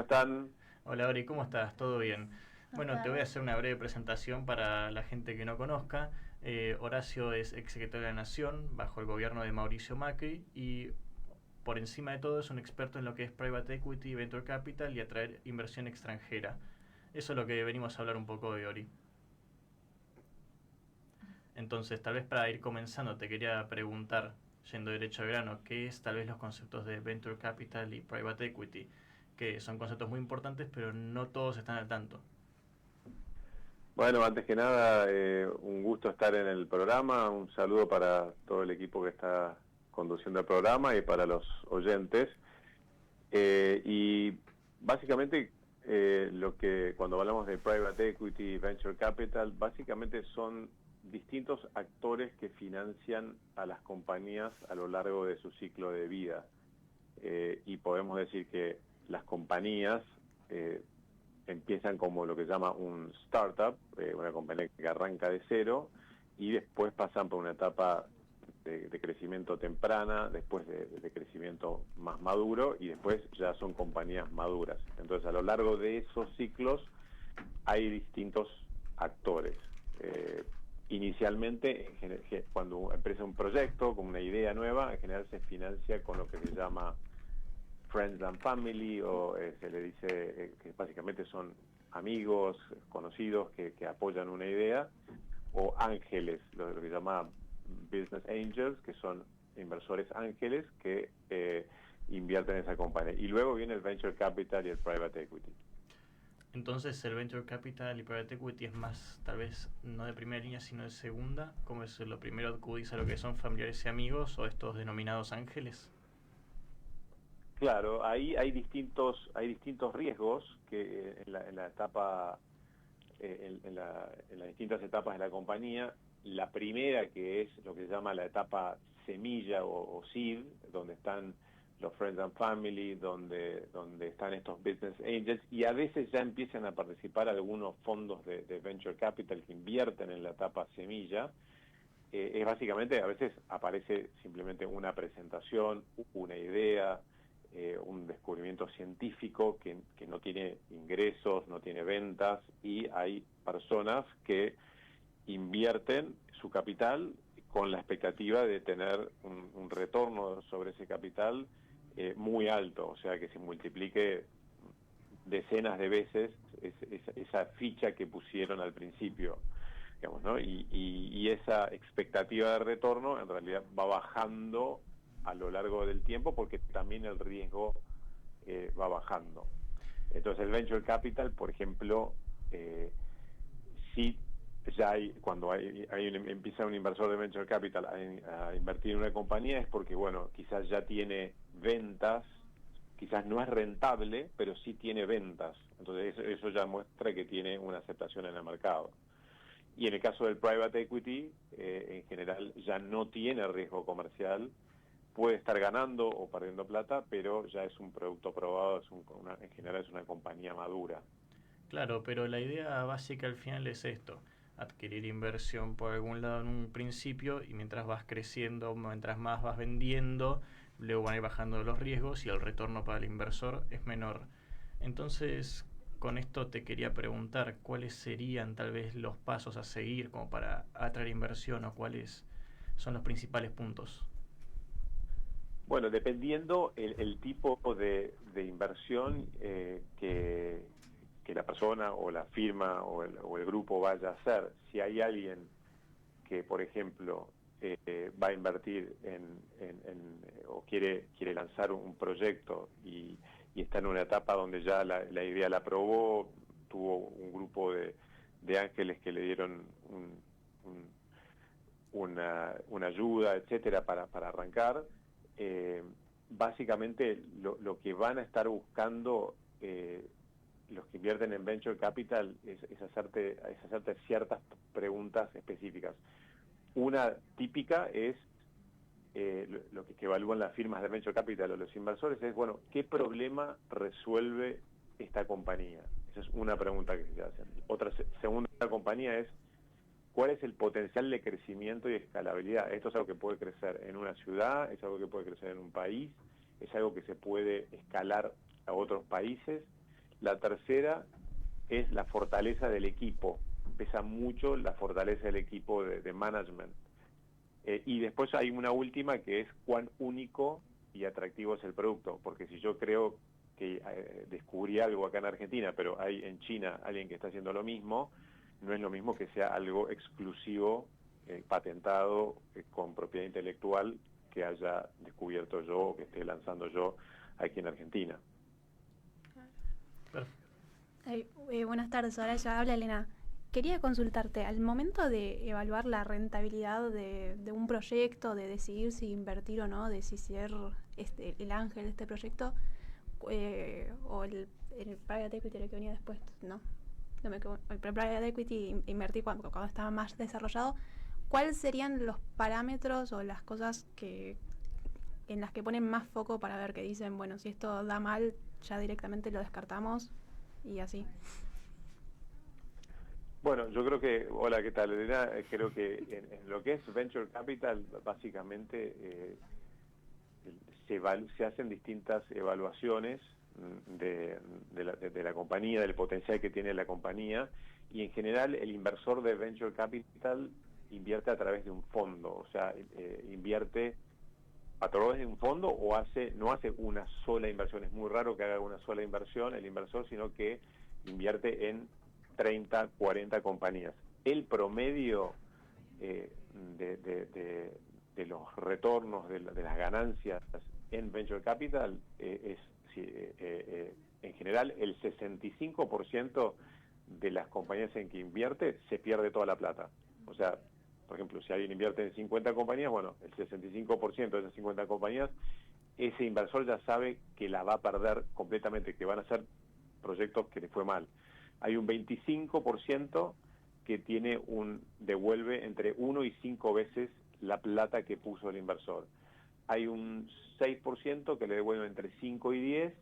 están? Hola Ori, ¿cómo estás? ¿Todo bien? Bueno, te voy a Hola. hacer una breve presentación para la gente que no conozca. Horacio es exsecretario de la Nación bajo el gobierno de Mauricio Macri y por encima de todo es un experto en lo que es Private Equity, Venture Capital y atraer inversión extranjera. Eso es lo que venimos a hablar un poco de Ori. Entonces, tal vez para ir comenzando, te quería preguntar, yendo derecho al grano, ¿qué es tal vez los conceptos de Venture Capital y Private Equity? Que son conceptos muy importantes, pero no todos están al tanto. Bueno, antes que nada, un gusto estar en el programa, un saludo para todo el equipo que está conduciendo el programa y para los oyentes. Y básicamente lo que cuando hablamos de Private Equity, Venture Capital, básicamente son distintos actores que financian a las compañías a lo largo de su ciclo de vida. Y podemos decir que las compañías empiezan como lo que se llama un startup, una compañía que arranca de cero y después pasan por una etapa de crecimiento temprana, después de crecimiento más maduro y después ya son compañías maduras. Entonces a lo largo de esos ciclos hay distintos actores. Inicialmente, cuando empieza un proyecto con una idea nueva, en general se financia con lo que se llama Friends and Family, o se le dice que básicamente son amigos, conocidos que apoyan una idea, o ángeles, lo que se llama Business Angels, que son inversores ángeles que invierten en esa compañía. Y luego viene el Venture Capital y el Private Equity. Entonces el Venture Capital y Private Equity es más, tal vez, no de primera línea, sino de segunda. ¿Cómo es lo primero acudís a lo que son familiares y amigos o estos denominados ángeles? Claro, ahí hay distintos riesgos que en la etapa, en las distintas etapas de la compañía. La primera, que es lo que se llama la etapa semilla o seed, donde están los Friends and Family, donde están estos Business Angels, y a veces ya empiezan a participar algunos fondos de Venture Capital que invierten en la etapa semilla. Es básicamente, a veces aparece simplemente una presentación, una idea, un descubrimiento científico que no tiene ingresos, no tiene ventas, y hay personas que invierten su capital con la expectativa de tener un retorno sobre ese capital muy alto, o sea, que se multiplique decenas de veces esa ficha que pusieron al principio, digamos, ¿no? Y esa expectativa de retorno en realidad va bajando a lo largo del tiempo porque también el riesgo va bajando. Entonces el Venture Capital, por ejemplo, sí, ya cuando empieza un inversor de Venture Capital a invertir en una compañía es porque, bueno, quizás ya tiene ventas, quizás no es rentable, pero sí tiene ventas. Entonces eso ya muestra que tiene una aceptación en el mercado. Y en el caso del private equity, en general ya no tiene riesgo comercial, puede estar ganando o perdiendo plata, pero ya es un producto probado, en general es una compañía madura. Claro, pero la idea básica al final es esto: adquirir inversión por algún lado en un principio y mientras vas creciendo, mientras más vas vendiendo, luego van a ir bajando los riesgos y el retorno para el inversor es menor. Entonces, con esto te quería preguntar cuáles serían tal vez los pasos a seguir como para atraer inversión o cuáles son los principales puntos. Bueno, dependiendo el tipo de inversión que la persona o la firma o el grupo vaya a hacer, si hay alguien que, por ejemplo, va a invertir o quiere lanzar un proyecto y está en una etapa donde ya la idea la aprobó, tuvo un grupo de ángeles que le dieron una ayuda, etcétera, para arrancar. Básicamente lo que van a estar buscando los que invierten en Venture Capital es hacerte ciertas preguntas específicas. Una típica es lo que evalúan las firmas de Venture Capital o los inversores es, bueno, ¿qué problema resuelve esta compañía? Esa es una pregunta que se hacen. Otra segunda compañía es, ¿cuál es el potencial de crecimiento y escalabilidad? Esto es algo que puede crecer en una ciudad, es algo que puede crecer en un país, es algo que se puede escalar a otros países. La tercera es la fortaleza del equipo. Pesa mucho la fortaleza del equipo de management. Y después hay una última que es cuán único y atractivo es el producto, porque si yo creo que descubrí algo acá en Argentina, pero hay en China alguien que está haciendo lo mismo, no es lo mismo que sea algo exclusivo, patentado, con propiedad intelectual, que haya descubierto yo o que esté lanzando yo aquí en Argentina. Buenas tardes, ahora ya habla Elena. Quería consultarte, al momento de evaluar la rentabilidad de un proyecto, de decidir si invertir o no, de si ser el ángel de este proyecto, o el private equity, lo que venía después, ¿no? El private equity invertir cuando estaba más desarrollado, ¿cuáles serían los parámetros o las cosas en las que ponen más foco para ver que dicen, bueno, si esto da mal, ya directamente lo descartamos y así? Bueno, yo creo que, hola, ¿qué tal, Elena? Creo que en lo que es Venture Capital, básicamente se hacen distintas evaluaciones de la compañía, del potencial que tiene la compañía, y en general el inversor de Venture Capital invierte a través de un fondo, o sea, invierte a través de un fondo o no hace una sola inversión. Es muy raro que haga una sola inversión el inversor, sino que invierte en 30, 40 compañías. El promedio de los retornos, de las ganancias en Venture Capital es, en general, el 65% de las compañías en que invierte se pierde toda la plata. O sea, por ejemplo, si alguien invierte en 50 compañías, bueno, el 65% de esas 50 compañías, ese inversor ya sabe que la va a perder completamente, que van a ser proyectos que le fue mal. Hay un 25% que devuelve entre 1 y 5 veces la plata que puso el inversor. Hay un 6% que le devuelve entre 5 y 10,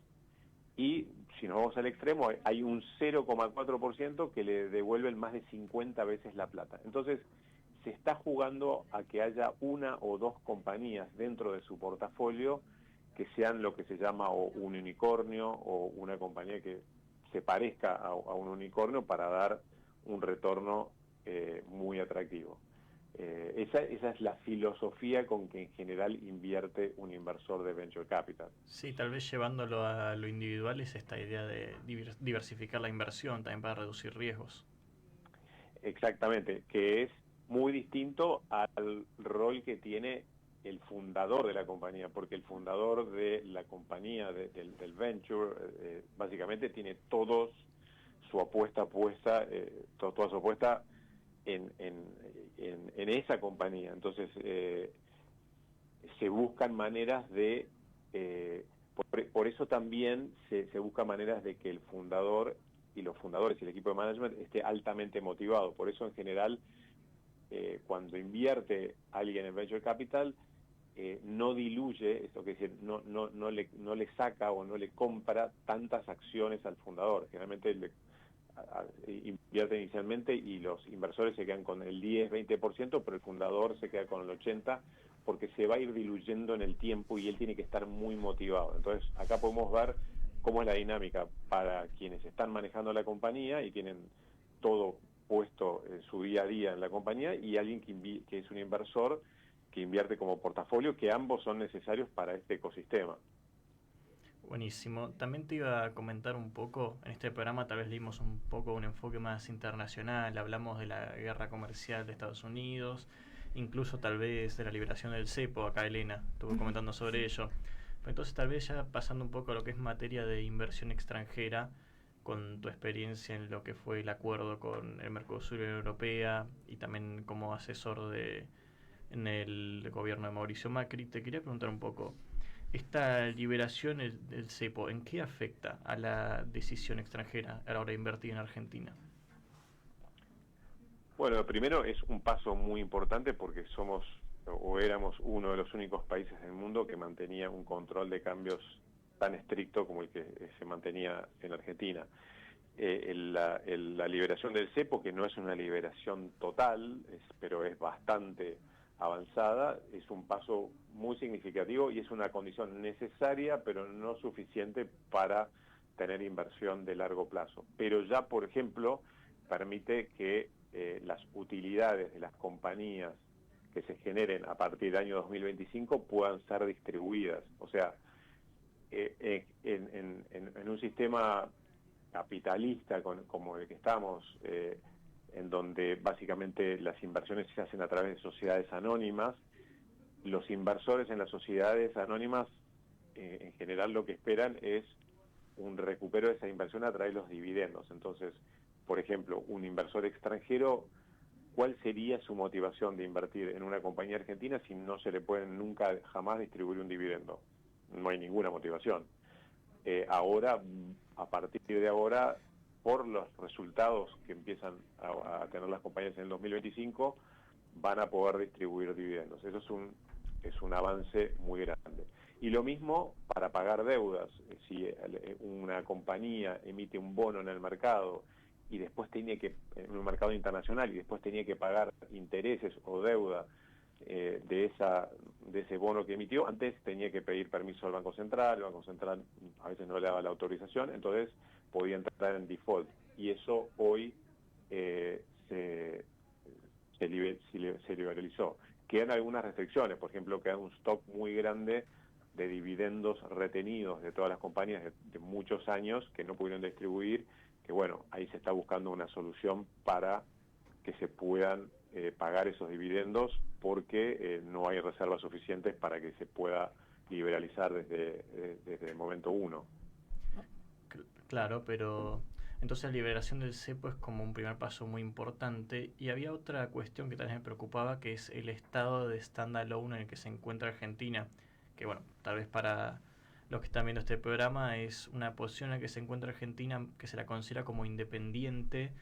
y si nos vamos al extremo, hay un 0,4% que le devuelven más de 50 veces la plata. Entonces, se está jugando a que haya una o dos compañías dentro de su portafolio que sean lo que se llama o un unicornio o una compañía que se parezca a un unicornio para dar un retorno muy atractivo. Esa es la filosofía con que en general invierte un inversor de Venture Capital. Sí, tal vez llevándolo a lo individual es esta idea de diversificar la inversión también para reducir riesgos. Exactamente, que es muy distinto al rol que tiene el fundador de la compañía, porque el fundador de la compañía, del venture, básicamente tiene toda su apuesta puesta en esa compañía. Entonces, se buscan maneras de... por eso también se buscan maneras de que el fundador y los fundadores y el equipo de management esté altamente motivado. Por eso, en general, cuando invierte alguien en Venture Capital, no diluye, esto que decir, no le saca o no le compra tantas acciones al fundador. Generalmente invierte inicialmente y los inversores se quedan con el 10-20%, pero el fundador se queda con el 80%, porque se va a ir diluyendo en el tiempo y él tiene que estar muy motivado. Entonces, acá podemos ver cómo es la dinámica para quienes están manejando la compañía y tienen todo puesto en su día a día en la compañía, y alguien que es un inversor que invierte como portafolio, que ambos son necesarios para este ecosistema. Buenísimo. También te iba a comentar un poco, en este programa tal vez le dimos un poco un enfoque más internacional, hablamos de la guerra comercial de Estados Unidos, incluso tal vez de la liberación del cepo, acá Elena estuvo comentando sobre ello. Pero entonces tal vez ya pasando un poco a lo que es materia de inversión extranjera, con tu experiencia en lo que fue el acuerdo con el Mercosur y la Unión Europea, y también como asesor en el gobierno de Mauricio Macri, te quería preguntar un poco, esta liberación del cepo, ¿en qué afecta a la decisión extranjera a la hora de invertir en Argentina? Bueno, primero es un paso muy importante porque somos o éramos uno de los únicos países del mundo que mantenía un control de cambios tan estricto como el que se mantenía en Argentina. La liberación del cepo, que no es una liberación total, pero es bastante avanzada, es un paso muy significativo y es una condición necesaria, pero no suficiente para tener inversión de largo plazo. Pero ya, por ejemplo, permite que las utilidades de las compañías que se generen a partir del año 2025 puedan ser distribuidas. O sea, en un sistema capitalista como el que estamos, en donde básicamente las inversiones se hacen a través de sociedades anónimas, los inversores en las sociedades anónimas en general lo que esperan es un recupero de esa inversión a través de los dividendos. Entonces, por ejemplo, un inversor extranjero, ¿cuál sería su motivación de invertir en una compañía argentina si no se le puede nunca jamás distribuir un dividendo? No hay ninguna motivación. Ahora, a partir de ahora, por los resultados que empiezan a tener las compañías en el 2025, van a poder distribuir dividendos. Eso es un avance muy grande. Y lo mismo para pagar deudas. Si una compañía emite un bono en el mercado y después en un mercado internacional, y después tenía que pagar intereses o deuda de ese bono que emitió, antes tenía que pedir permiso al Banco Central, el Banco Central a veces no le daba la autorización, entonces podía entrar en default. Y eso hoy se liberalizó. Quedan algunas restricciones, por ejemplo, queda un stock muy grande de dividendos retenidos de todas las compañías de muchos años que no pudieron distribuir, que bueno, ahí se está buscando una solución para que se puedan pagar esos dividendos, porque no hay reservas suficientes para que se pueda liberalizar desde el momento uno. Claro, pero entonces la liberación del cepo es como un primer paso muy importante. Y había otra cuestión que también me preocupaba, que es el estado de stand-alone en el que se encuentra Argentina, que bueno, tal vez para los que están viendo este programa es una posición en la que se encuentra Argentina, que se la considera como independiente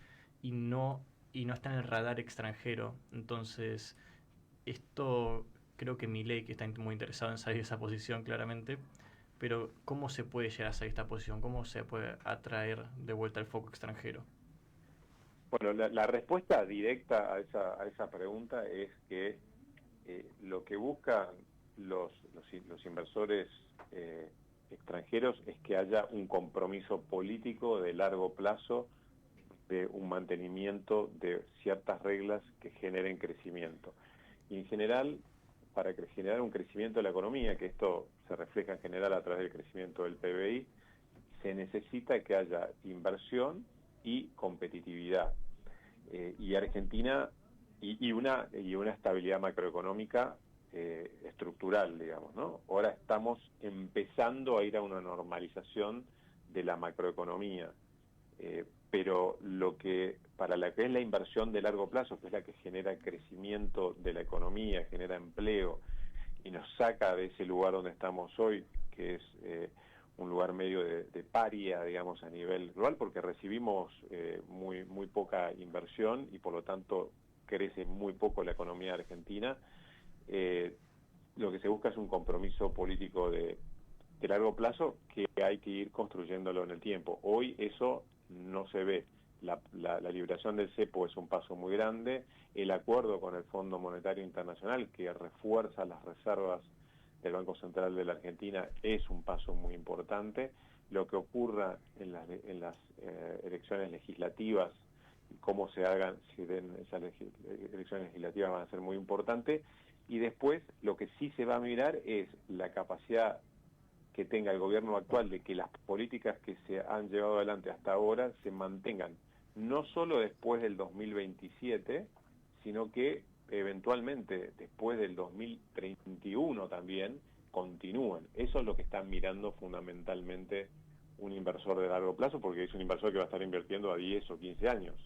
y no está en el radar extranjero. Entonces, esto creo que Milei, que está muy interesado en salir de esa posición claramente, pero ¿cómo se puede llegar a salir de esta posición? ¿Cómo se puede atraer de vuelta el foco extranjero? Bueno, la respuesta directa a esa pregunta es que lo que buscan los inversores extranjeros es que haya un compromiso político de largo plazo, de un mantenimiento de ciertas reglas que generen crecimiento. Y en general, para generar un crecimiento de la economía, que esto se refleja en general a través del crecimiento del PBI, se necesita que haya inversión y competitividad. Y Argentina, y una estabilidad macroeconómica estructural, digamos, ¿no? Ahora estamos empezando a ir a una normalización de la macroeconomía, pero para la que es la inversión de largo plazo, que es la que genera crecimiento de la economía, genera empleo y nos saca de ese lugar donde estamos hoy, que es un lugar medio de paria, digamos, a nivel global, porque recibimos muy poca inversión y por lo tanto crece muy poco la economía argentina. Lo que se busca es un compromiso político de largo plazo que hay que ir construyéndolo en el tiempo. Hoy eso no se ve. La liberación del cepo es un paso muy grande. El acuerdo con el Fondo Monetario Internacional, que refuerza las reservas del Banco Central de la Argentina, es un paso muy importante. Lo que ocurra en las elecciones legislativas, cómo se hagan, si den esas elecciones legislativas, van a ser muy importantes. Y después lo que sí se va a mirar es la capacidad que tenga el gobierno actual de que las políticas que se han llevado adelante hasta ahora se mantengan, no solo después del 2027, sino que eventualmente después del 2031 también continúen. Eso es lo que está mirando fundamentalmente un inversor de largo plazo, porque es un inversor que va a estar invirtiendo a 10 o 15 años.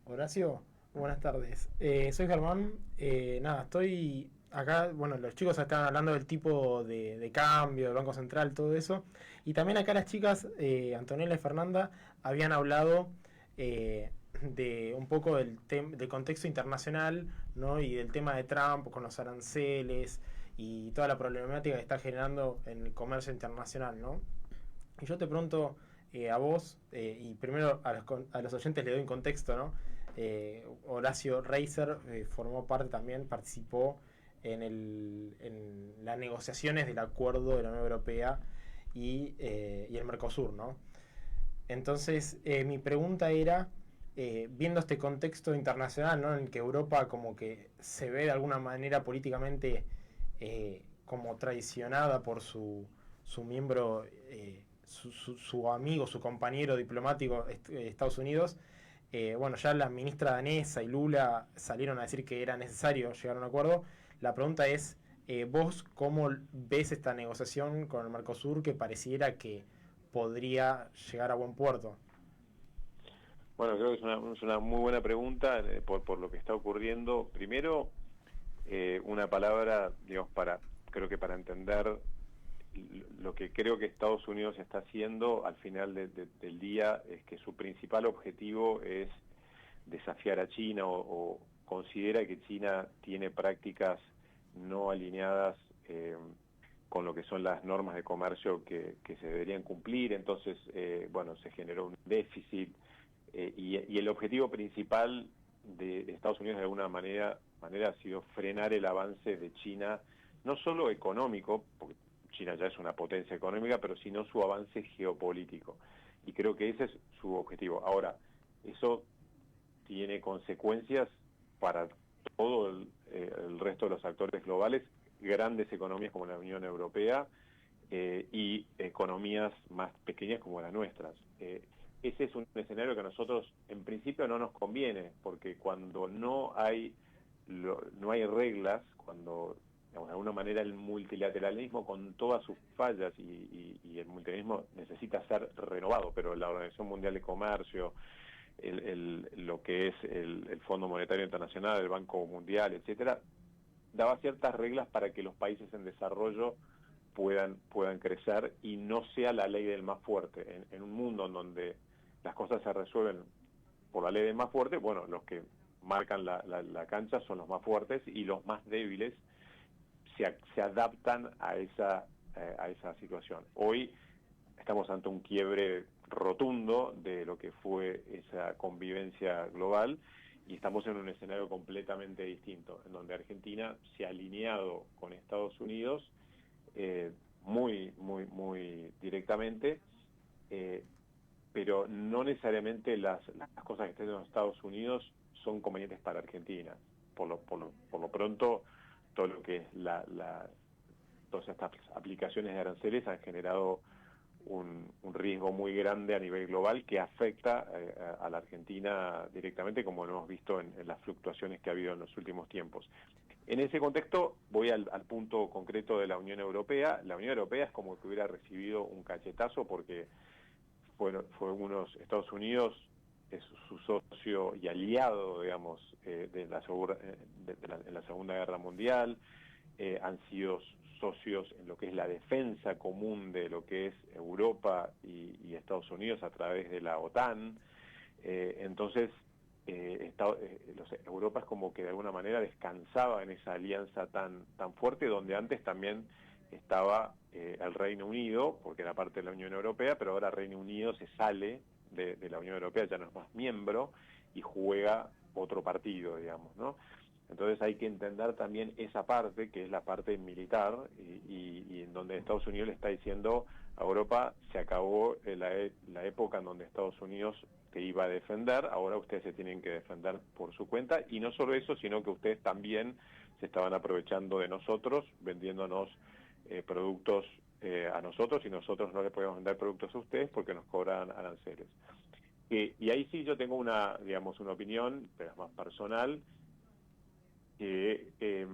Horacio, buenas tardes. Soy Germán. Estoy acá, bueno, los chicos estaban hablando del tipo de cambio, del Banco Central, todo eso. Y también acá las chicas, Antonella y Fernanda, habían hablado de un poco del contexto internacional, ¿no? Y del tema de Trump con los aranceles y toda la problemática que está generando en el comercio internacional, ¿no? Y yo te pregunto a vos, y primero a los oyentes le doy un contexto, ¿no? Horacio Reiser formó parte también, participó en las negociaciones del acuerdo de la Unión Europea y el Mercosur, ¿no? Entonces, mi pregunta era, viendo este contexto internacional, ¿no? En el que Europa como que se ve de alguna manera políticamente como traicionada por su miembro, su amigo, su compañero diplomático, Estados Unidos. Bueno, ya la ministra danesa y Lula salieron a decir que era necesario llegar a un acuerdo. La pregunta es, ¿vos cómo ves esta negociación con el Mercosur que pareciera que podría llegar a buen puerto? Bueno, creo que es una muy buena pregunta por lo que está ocurriendo. Primero, una palabra, digamos, creo que para entender lo que creo que Estados Unidos está haciendo al final del día es que su principal objetivo es desafiar a China o considera que China tiene prácticas no alineadas con lo que son las normas de comercio que se deberían cumplir. Entonces, bueno, se generó un déficit y el objetivo principal de Estados Unidos de alguna manera ha sido frenar el avance de China, no solo económico, porque China ya es una potencia económica, pero sino su avance geopolítico. Y creo que ese es su objetivo. Ahora, eso tiene consecuencias para todo el resto de los actores globales, grandes economías como la Unión Europea y economías más pequeñas como las nuestras. Ese es un escenario que a nosotros en principio no nos conviene, porque cuando no hay reglas, cuando digamos, de alguna manera el multilateralismo con todas sus fallas y el multilateralismo necesita ser renovado, pero la Organización Mundial de Comercio, lo que es el Fondo Monetario Internacional, el Banco Mundial, etcétera, daba ciertas reglas para que los países en desarrollo puedan crecer y no sea la ley del más fuerte. En un mundo en donde las cosas se resuelven por la ley del más fuerte, bueno, los que marcan la cancha son los más fuertes y los más débiles se adaptan a esa situación. Hoy estamos ante un quiebre rotundo de lo que fue esa convivencia global y estamos en un escenario completamente distinto, en donde Argentina se ha alineado con Estados Unidos muy directamente, pero no necesariamente las cosas que estén en los Estados Unidos son convenientes para Argentina. Por lo pronto, todo lo que es todas estas aplicaciones de aranceles han generado un riesgo muy grande a nivel global que afecta a la Argentina directamente, como lo hemos visto en las fluctuaciones que ha habido en los últimos tiempos. En ese contexto voy al punto concreto de la Unión Europea. La Unión Europea es como que hubiera recibido un cachetazo porque Estados Unidos es su socio y aliado, digamos, en la Segunda Guerra Mundial, han sido socios en lo que es la defensa común de lo que es Europa y Estados Unidos a través de la OTAN. Entonces, Europa es como que de alguna manera descansaba en esa alianza tan fuerte, donde antes también estaba el Reino Unido, porque era parte de la Unión Europea, pero ahora Reino Unido se sale de la Unión Europea, ya no es más miembro, y juega otro partido, digamos, ¿no? Entonces hay que entender también esa parte, que es la parte militar, y en donde Estados Unidos le está diciendo a Europa, se acabó la época en donde Estados Unidos te iba a defender, ahora ustedes se tienen que defender por su cuenta, y no solo eso, sino que ustedes también se estaban aprovechando de nosotros, vendiéndonos productos a nosotros, y nosotros no le podemos vender productos a ustedes porque nos cobran aranceles. Y ahí sí yo tengo una opinión, pero es más personal, que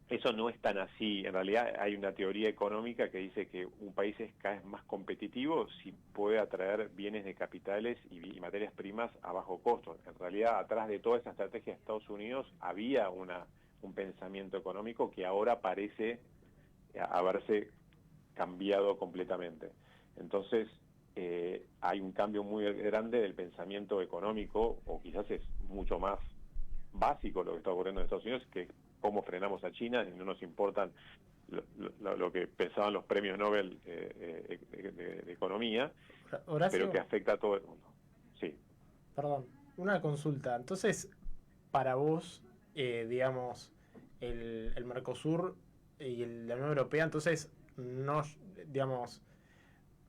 eso no es tan así. En realidad hay una teoría económica que dice que un país es cada vez más competitivo si puede atraer bienes de capitales y materias primas a bajo costo. En realidad, atrás de toda esa estrategia de Estados Unidos había un pensamiento económico que ahora parece haberse cambiado completamente. Entonces, hay un cambio muy grande del pensamiento económico, o quizás es mucho más básico lo que está ocurriendo en Estados Unidos, que es cómo frenamos a China y no nos importan lo que pensaban los premios Nobel de economía, Horacio, pero que afecta a todo el mundo. Sí. Perdón, una consulta. Entonces, para vos, digamos, el Mercosur y la Unión Europea, entonces, no, digamos,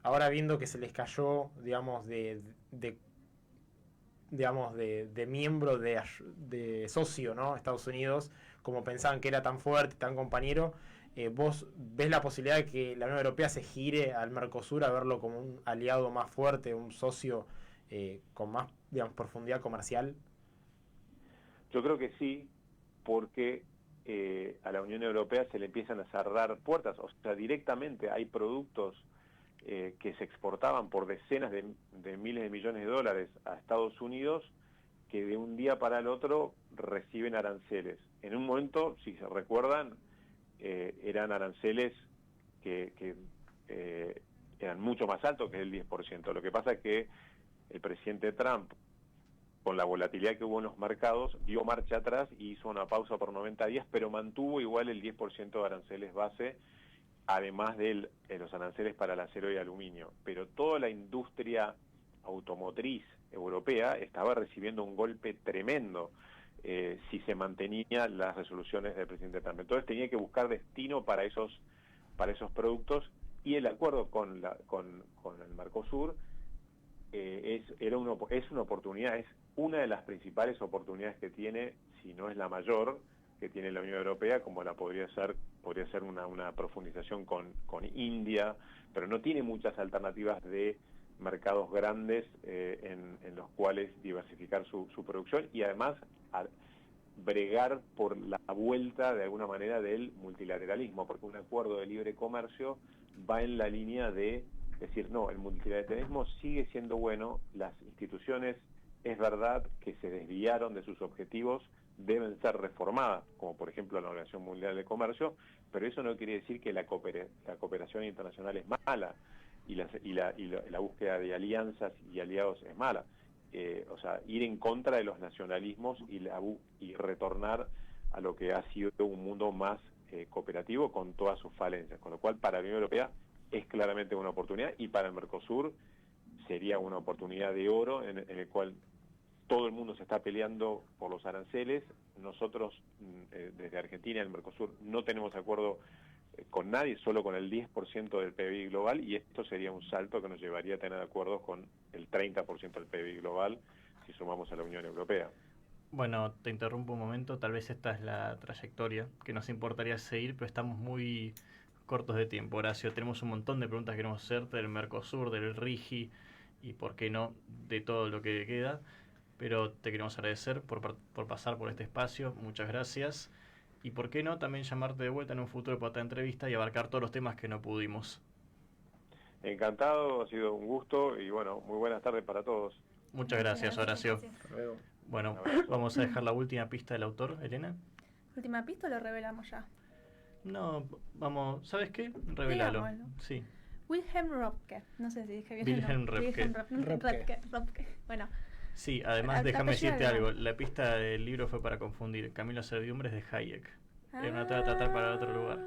ahora viendo que se les cayó, digamos, de miembro de socio, ¿no? Estados Unidos, como pensaban que era tan fuerte, tan compañero, ¿vos ves la posibilidad de que la Unión Europea se gire al Mercosur a verlo como un aliado más fuerte, un socio con más, digamos, profundidad comercial? Yo creo que sí, porque a la Unión Europea se le empiezan a cerrar puertas, o sea, directamente hay productos que se exportaban por decenas de miles de millones de dólares a Estados Unidos, que de un día para el otro reciben aranceles. En un momento, si se recuerdan, eran aranceles que eran mucho más altos que el 10%. Lo que pasa es que el presidente Trump, con la volatilidad que hubo en los mercados, dio marcha atrás y hizo una pausa por 90 días, pero mantuvo igual el 10% de aranceles base, además de los aranceles para el acero y aluminio. Pero toda la industria automotriz europea estaba recibiendo un golpe tremendo si se mantenían las resoluciones del presidente Trump. Entonces tenía que buscar destino para esos productos, y el acuerdo con el Mercosur es una oportunidad, es una de las principales oportunidades que tiene, si no es la mayor, que tiene la Unión Europea, como la podría ser una profundización con India, pero no tiene muchas alternativas de mercados grandes en los cuales diversificar su producción, y además bregar por la vuelta de alguna manera del multilateralismo, porque un acuerdo de libre comercio va en la línea de decir, no, el multilateralismo sigue siendo bueno, las instituciones, es verdad que se desviaron de sus objetivos, deben ser reformadas, como por ejemplo la Organización Mundial de Comercio, pero eso no quiere decir que la cooperación internacional es mala y la búsqueda de alianzas y aliados es mala. O sea, ir en contra de los nacionalismos y retornar a lo que ha sido un mundo más cooperativo con todas sus falencias, con lo cual para la Unión Europea es claramente una oportunidad, y para el Mercosur sería una oportunidad de oro en el cual todo el mundo se está peleando por los aranceles. Nosotros, desde Argentina, en el Mercosur, no tenemos acuerdo con nadie, solo con el 10% del PBI global, y esto sería un salto que nos llevaría a tener acuerdos con el 30% del PBI global si sumamos a la Unión Europea. Bueno, te interrumpo un momento, tal vez esta es la trayectoria que nos importaría seguir, pero estamos muy cortos de tiempo, Horacio. Tenemos un montón de preguntas que queremos hacerte del Mercosur, del RIGI y, por qué no, de todo lo que queda. Pero te queremos agradecer por pasar por este espacio, muchas gracias. Y por qué no, también llamarte de vuelta en un futuro para otra entrevista y abarcar todos los temas que no pudimos. Encantado, ha sido un gusto y bueno, muy buenas tardes para todos. Muchas gracias, Horacio. Bueno, vamos a dejar la última pista del autor, Elena. ¿Última pista o lo revelamos ya? No, vamos, ¿sabes qué? Revelalo. Digámoslo. Sí. Wilhelm Röpke, no sé si dije bien. Wilhelm Röpke. Röpke. Bueno. Sí, además déjame decirte algo, la pista del libro fue para confundir Camilo Servidumbres de Hayek. Era una tratar para otro lugar.